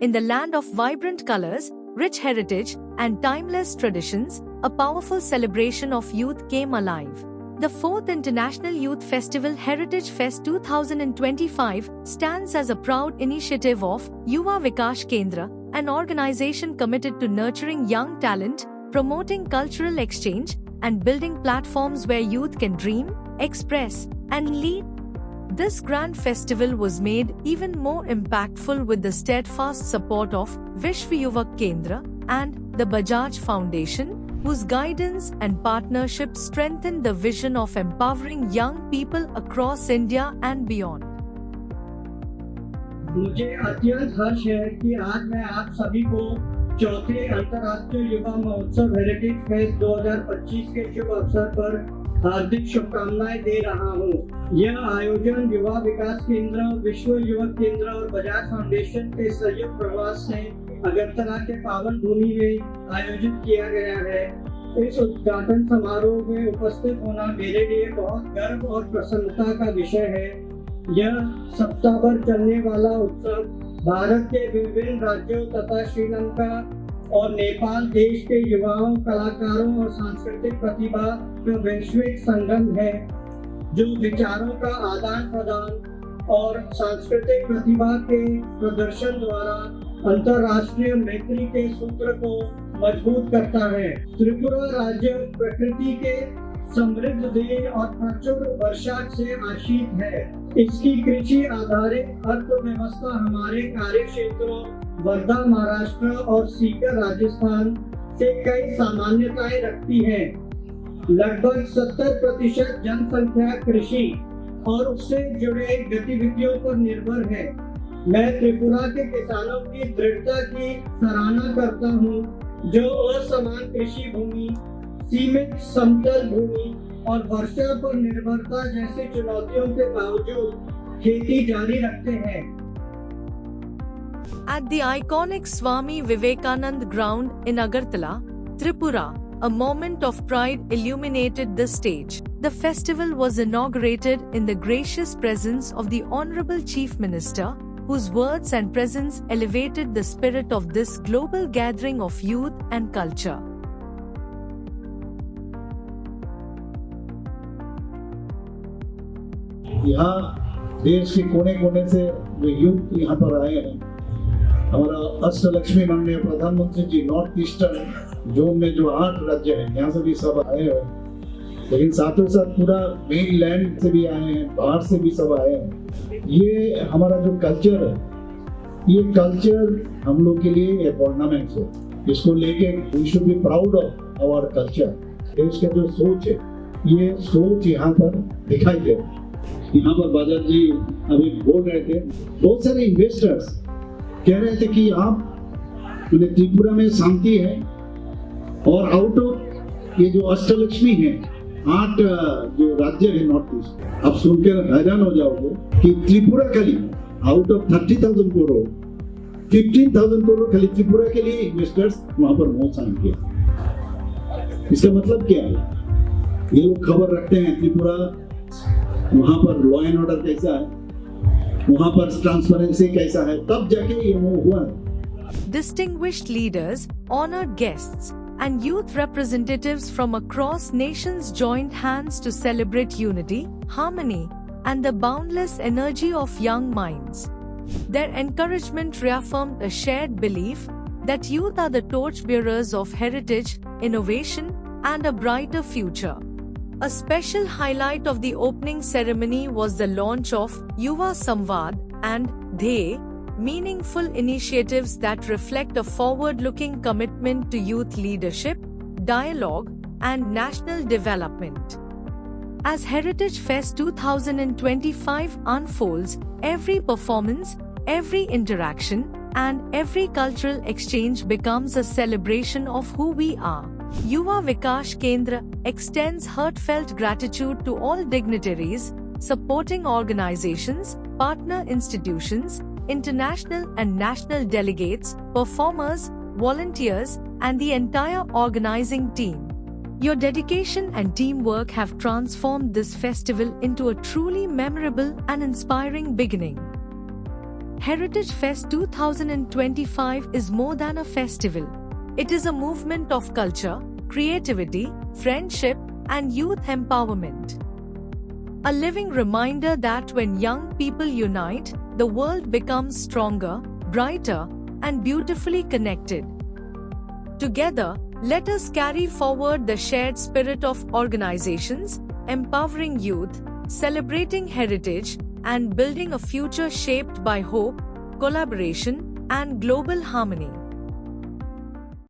in the land of vibrant colors, rich heritage, and timeless traditions, a powerful celebration of youth came alive. The 4th International Youth Festival Heritage Fest 2025 stands as a proud initiative of Yuva Vikas Kendra, an organization committed to nurturing young talent, promoting cultural exchange, and building platforms where youth can dream, express, and lead. This grand festival was made even more impactful with the steadfast support of Vishwa Yuvak Kendra and the Bajaj Foundation, whose guidance and partnership strengthen the vision of empowering young people across India and beyond. मुझे अत्यंत हर्ष है कि आज मैं आप सभी को चौथे अंतर्राष्ट्रीय युवा महोत्सव हेरिटेज फेस्ट 2025 के शुभ अवसर पर हार्दिक शुभकामनाएं दे रहा हूं। यह आयोजन युवा विकास केंद्र, विश्व युवक केंद्र और बजाज फाउंडेशन के संयुक्त प्रयास से अगरतला के पावन भूमि में आयोजित किया गया है। इस उद्घाटन समारोह में उपस्थित होना मेरे लिए बहुत गर्व और प्रसन्नता का विषय है। यह सप्ताह भर चलने वाला उत्सव भारत के विभिन्न राज्यों तथा श्रीलंका और नेपाल देश के युवाओं, कलाकारों और सांस्कृतिक प्रतिभा का वैश्विक संगम है, जो विचारों का आदान प्रदान और सांस्कृतिक प्रतिभा के प्रदर्शन द्वारा अंतर्राष्ट्रीय मैत्री के सूत्र को मजबूत करता है। त्रिपुरा राज्य प्रकृति के समृद्ध देश और प्रचुर वर्षा से आशीष है। इसकी कृषि आधारित अर्थव्यवस्था हमारे कार्य क्षेत्रों वर्धा महाराष्ट्र और सीकर राजस्थान से कई सामान्यताएं रखती है। लगभग 70% जनसंख्या कृषि और उससे जुड़े गतिविधियों पर निर्भर है। मैं त्रिपुरा के किसानों की दृढ़ता की सराहना करता हूं, जो असमान कृषि भूमि, सीमित समतल भूमि और वर्षा पर निर्भरता जैसी चुनौतियों के बावजूद खेती जारी रखते हैं। At the iconic Swami Vivekanand ground in Agartala, Tripura, a moment of pride illuminated the stage. The festival was inaugurated in the gracious presence of the Honorable Chief Minister, whose words and presence elevated the spirit of this global gathering of youth and culture. यहाँ देश के कोने कोने से जो युवक यहाँ पर आए हैं, हमारा अष्टलक्ष्मी माननीय प्रधानमंत्री जी नॉर्थ ईस्टर्न जोन में जो 8 राज्य हैं, यहाँ से भी सब आए हैं, लेकिन साथों साथ पूरा मेन लैंड से भी आए हैं, बाहर से भी सब आए हैं। ये हमारा जो कल्चर है, ये कल्चर हम लोग के लिए एक ऑर्नामेंट है। इसको लेके we should be proud of our culture. देश का जो सोच है, ये सोच यहाँ पर दिखाई दे रहा है। यहाँ पर बाजार जी अभी बोल रहे थे, बहुत सारे इन्वेस्टर्स कह रहे थे कि आप त्रिपुरा में शांति है और आउट ऑफ ये जो अष्टलक्ष्मी है, 8 जो राज्य है नॉर्थ ईस्ट, आप सुनकर हैरान हो जाओगे कि त्रिपुरा के लिए आउट ऑफ 30,000 करोड़ 15,000 करोड़ खाली त्रिपुरा के लिए इन्वेस्टर्स वहां पर मोह साइन किया। इसका मतलब क्या है? ये लोग खबर रखते हैं त्रिपुरा वहां पर लॉ एंड ऑर्डर कैसा है, वहां पर ट्रांसपेरेंसी कैसा है, तब जाके ये हुआ है। Distinguished leaders, honored guests, and youth representatives from across nations joined hands to celebrate unity, harmony, and the boundless energy of young minds. Their encouragement reaffirmed a shared belief that youth are the torchbearers of heritage, innovation, and a brighter future. A special highlight of the opening ceremony was the launch of Yuva Samvad and Dhey, meaningful initiatives that reflect a forward-looking commitment to youth leadership, dialogue, and national development. As Heritage Fest 2025 unfolds, every performance, every interaction, and every cultural exchange becomes a celebration of who we are. Yuva Vikas Kendra extends heartfelt gratitude to all dignitaries, supporting organizations, partner institutions, international and national delegates, performers, volunteers, and the entire organizing team. Your dedication and teamwork have transformed this festival into a truly memorable and inspiring beginning. Heritage Fest 2025 is more than a festival. It is a movement of culture, creativity, friendship, and youth empowerment. A living reminder that when young people unite, the world becomes stronger, brighter, and beautifully connected. Together, let us carry forward the shared spirit of organizations, empowering youth, celebrating heritage, and building a future shaped by hope, collaboration, and global harmony.